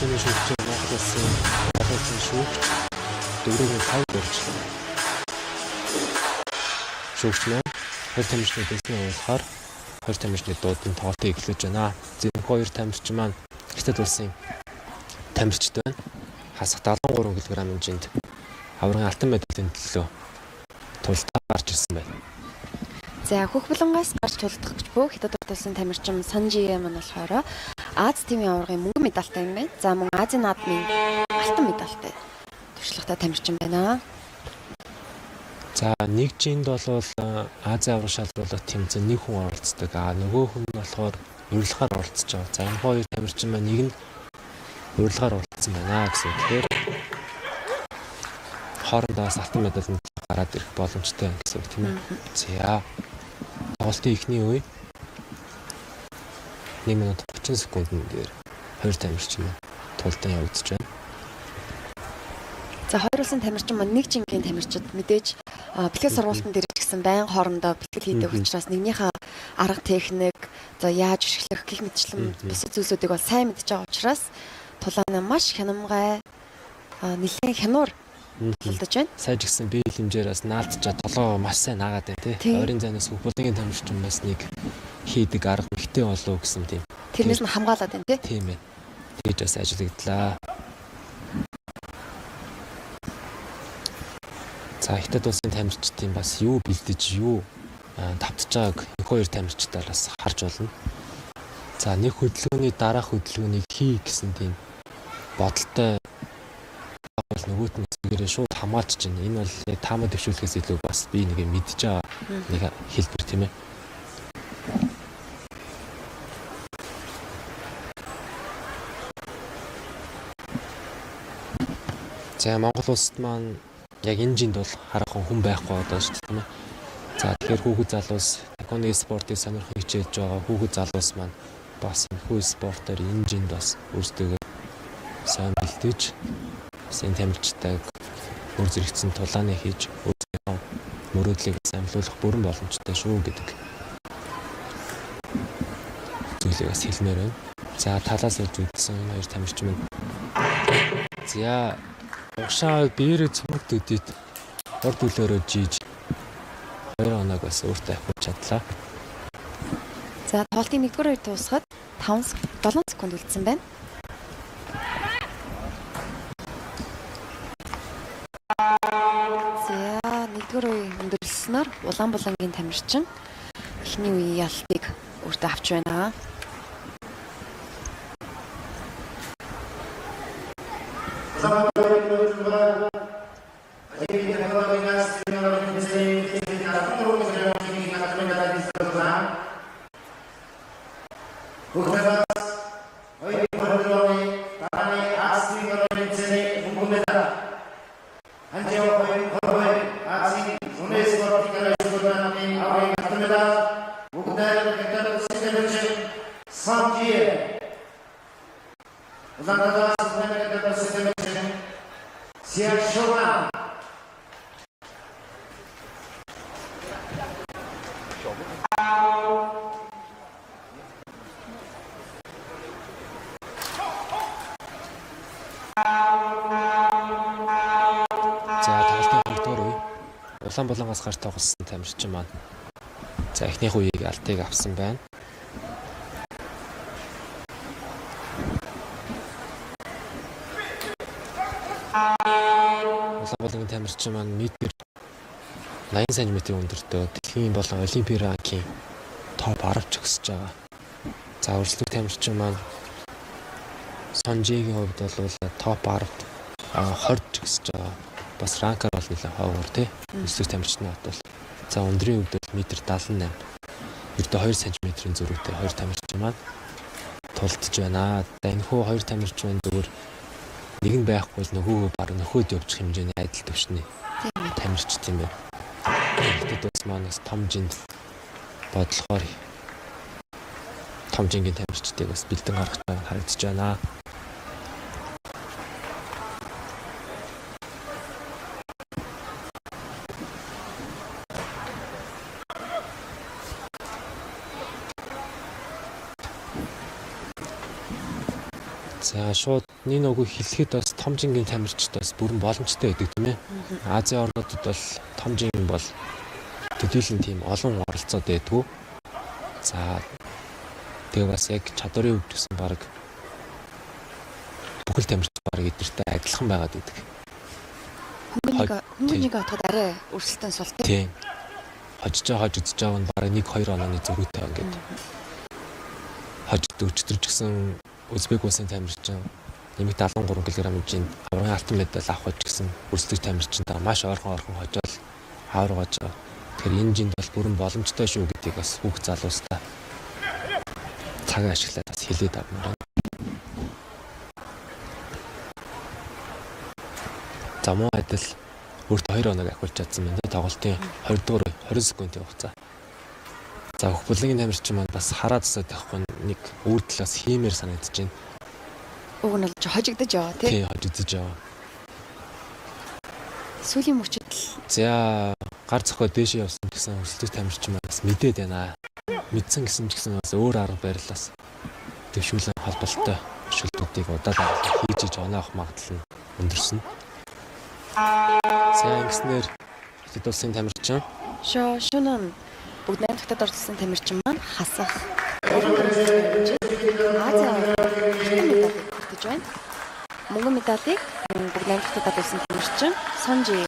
тамирчны шүүгч Монголын олон шүүгч дөрөвний 5 дөрж. Шүүгч маань 2 тамирчны дэсний уулахаар 2 тамирчны дуудын тоолтыг эхлэж байна. Зэнхүү 2 тамирчин маань Хятад улсын тамирчид байна. Хасах 73 кг хэмжээнд аврагын алтан медалийн төлөө тултаа гарч ирсэн байна. За хөх булангаас гарч тулдах гэж бүх Хятад улсын тамирчин Санжие маань болохоор Аз тивийн аваргын мөнгөн медальтай юм байна. За мөн Азийн наадмын алтан медальтай туршлагатай тамирчин байна. За нэг жинд бол Азийн авраг шалруулалт тэмцээн нэг хүн оролцдог. Нөгөө хүн нь болохоор урилгаар оролцож байгаа. За энэ хоёр тамирчин маань нэг нь урилгаар оролцсон байна гэсэн. Тэгэхээр хоорондоо алтан медаль гараад ирэх боломжтой гэсэн үг тийм ээ. За тоглолтын эхний үе 1 минут 30 секундын дээр хоёр тамирчин тулдан явагдаж байна. За хоёр улсын тамирчин маань нэг жингийн тамирчид мэдээж бэлтгэл сургалтын дээр ч гэсэн байн хоорондоо бэлтгэл хийдэг учраас нэгнийхээ арга техник, за яаж ашиглах гэх мэтчлэн бусад зүйлсүүдийг бол сайн мэдж байгаа учраас тулаана маш хянамгай нэлээд хянуур тулдаж байна. Сайн ч гэсэн бие хэмжээр бас наалдчаад толгоо маш сайн наагаад байна тий. Ойрын зайнаас хөх булангийн тамирчин бас нэг хийдэг арга ихтэй болов гэсэн тийм. Тэрнээс нь хамгаалаад байна тий. Тийм ээ. Тэгж бас ажиллагдлаа. За Хятад улсын тамирчдын бас юу бэлдэж юу давтж байгааг энэ хоёр тамирчдаар бас харж болно. За нэг хөдөлгөөний дараах хөдөлгөөнийг хий гэсэн тийм бодолтой бол нөгөөт нь зэрэг шууд хамгаалж байна. Энэ бол яг таамаг дэвшүүлэхээс илүү бас би нэг мэдж байгаа нэг хэлбэр тийм ээ. За Монгол улсад маань яг энэ жинд бол хараахан хүн байхгүй одоо шүү дээ тийм ээ. За тэгэхээр хүүхэд залуус таконы спортыг сонирхон хичээлж байгаа хүүхэд залуус маань бас энэ хүү спортоор энэ жинд бас өөрсдөө сайн бэлтэж сайн тамирчтай өөр зэрэгцэн тулааны хийж өөрсдөө мөрөөдлийг амлуулах бүрэн боломжтой шүү гэдэг зүйлийг бас хэлмээр байна. За талаас нь үзсэн энэ хоёр тамирчин маань за угшаа биеэрээ цүмэгт үдээд орд үлөөрөө жийж 2 хоног бас өөртөө авах чадлаа. За тоглолтын 1-р үе дуусахад 7 секунд үлдсэн байна. За 1-р үе өндөрлснөөр Улаан булангийн тамирчин эхний үеийн ялтыг өөртөө авч байна. Улаан булангаас гарч тоглосон тамирчин маань за эхнийх үеийг алтыг авсан байна. Улаан булангийн тамирчин маань метр 80 см өндөртөө дэлхийн болон олимпийн ранкийн топ 10 ч өсөж байгаа. За өрсөлдөх тамирчин маань Санжигийн хувьд бол топ 10 20 ч өсөж байгаа. Бас ранкаар бол нэлээд ховор тий. Өсөлтөх тамирчны хот бол за өндрийн хувьд метр 78. Ердөө 2 см-ийн зөрүүтэй 2 тамирчин маань тулдж байна. Энэ хүү 2 тамирчин зүгээр нэг нь байхгүй л нөгөөгөө баг нөхөд явуучих хэмжээний адил төвшний тамирч тийм байна. Хятад улс маань бас том жинд бодлохоор том жингийн тамирчдыг бас бэлдэн гаргаж байгаа харагдаж байна. За шууд нэг нөгөө хэлэхэд бас том жингийн тамирчид бас бүрэн боломжтой байдаг тийм ээ. Азийн орнуудад бол том жингийн бол төдийлөн тийм олон оролцоод байдгүй. За тэгээ бас яг чадварын хувьд гэсэн баг бүхэл тамирчид баг эдэртэй адилхан байгаад байдаг. Хөнгөнийг отоход арай өрсөлдөөн сул тийм. Хожиж үзэж байгаа нь баг 1-2 онооны зөрүүтэй ингээд. Хожид өчтөрч гэсэн Өзбек улсын тамирчин нэмэгт 73 кг-ийн аврагын алтан медаль авах гэсэн өрсөлдөж тамирчинтай маш ойрхон хожоод аваргаж байгаа. Тэгэхээр энэ жинд бол бүрэн боломжтой шүү гэдгийг бас хүүхд залуустаа цагаа ашиглаад бас хэлээд авмаар байна. За муу адил өөртөө 2 оног ахиулж чадсан байна. Тоглолтын 20 дугаар 20 секундын хугацаа. За бүлгийн тамирчин маань бас хараад тасаад байхгүй нэг үрдэл бас хиймээр санагдаж байна. Уг нь бол хожигдож яваа тий. Тий, хожигдож яваа. Сүүлийн мөчөд За гар цохоо дээшээ явсан гэсэн өрсөлдөж тамирчин маань бас мэдээд байна. Мэдсэн гэсэн ч гэсэн бас өөр арга барилаас дэвшүүлэн холболтой өршөлтүүдийг удаалаар хийж оноох магадлал нь өндөрсөн. За ингэснээр хэд улсын тамирчин шөнөн бүгд найрамдагтад орсон тамирчин маань хасах. Азийн медаль хүртэж байна. Мөнгөн медалийг бүгд найрамдагтад орсон тамирчин Сонжи